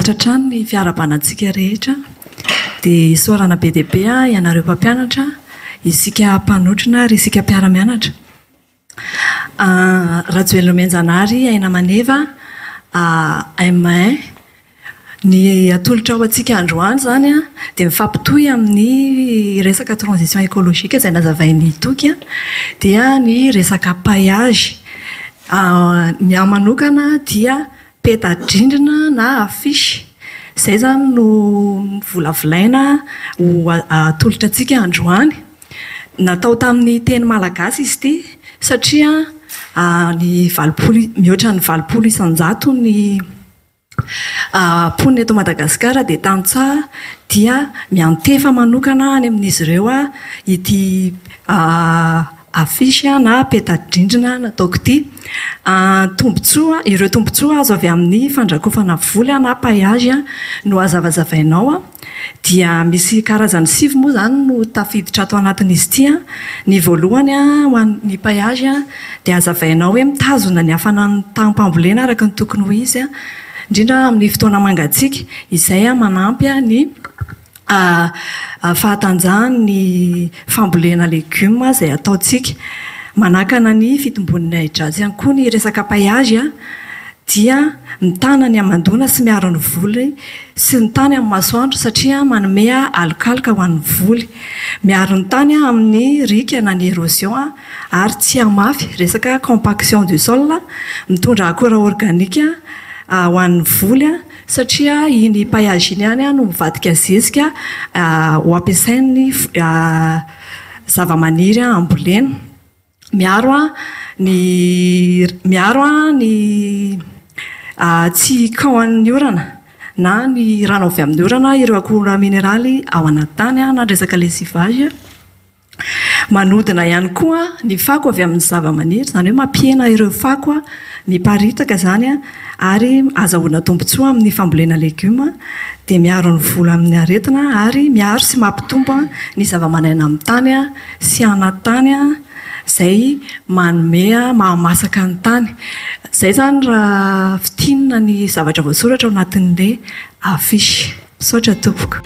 Mahafinaritra trano ny fiarabanantsika rehetra dia isorana be dia be ianareo mpampianatra, isika mpanotrona ary isika mpiara-mianatra. Rajoelina Menjanary, Aina Maneva, M1. Ny atolotra ao antsika androany zany dia mifampitohy amin'ny resaka transition écologique izay nazavain'ny toky dia ny resaka paillage. Ny ahy manokana dia peta-drindrina na afisy. Izay zany no volavolaina ho atolotra antsika androany. Natao tamin'ny teny malagasy izy ity satria mihoatra ny 20 isan-jato ny ponina eto Madagasikara dia tantsaha dia miantefa manokana any amin'izy ireo ity afisy na peta-drindrina nataoko ity. Ireo tombontsoa azo avy amin'ny fandrakofana voly na paillage no hazavazavainao dia misy karazany 7 moa zany no tafiditra ato anatin'izy ity. Ny voalohany ho an'ny paillage dia hazavainao hoe mitazona ny hafanan'ny tampambolena araka ny tokony ho izy indrindra amin'ny fotoana mangatsiaka, izay manampy ny fahatanjahan'ny fambolena legioma izay ataontsika. Manakana ny fitombonina hidratsy ihany koa ny resaka paillage dia mitana ny amandona sy miaro ny voly sy ny tany amin'ny masoandro satria manome alokaloka ho an'ny voly. Miaro ny tany amin'ny rika na ny érosion ary tsy hamafy, resaka compaction du sol, mitondra akora organique ho an'ny voly satria iny paillage iny ihany no mivadika zezika ho ampiasain'ny zavamaniry ambolena. Miaro ny tsy kaoan'ny orana na ny rano avy amin'ny orana ireo akora mineraly ao anaty tany na resaka lessivage. Manodina ihany koa ny fako avy amin'ny zavamaniry, izany hoe mampiena ireo fako ny paritaka zany ary azahoana tombontsoa amin'ny fambolena legioma dia miaro ny vola amin'ny aretina ary miaro sy mampitombo ny zavamananaina amin'ny tany sy anaty tany izay manome mahamasaka ny tany. Izay zany raha fitinina ny zavatra voasoratra ao anatin'ilay afisy. Misaotra tompoko.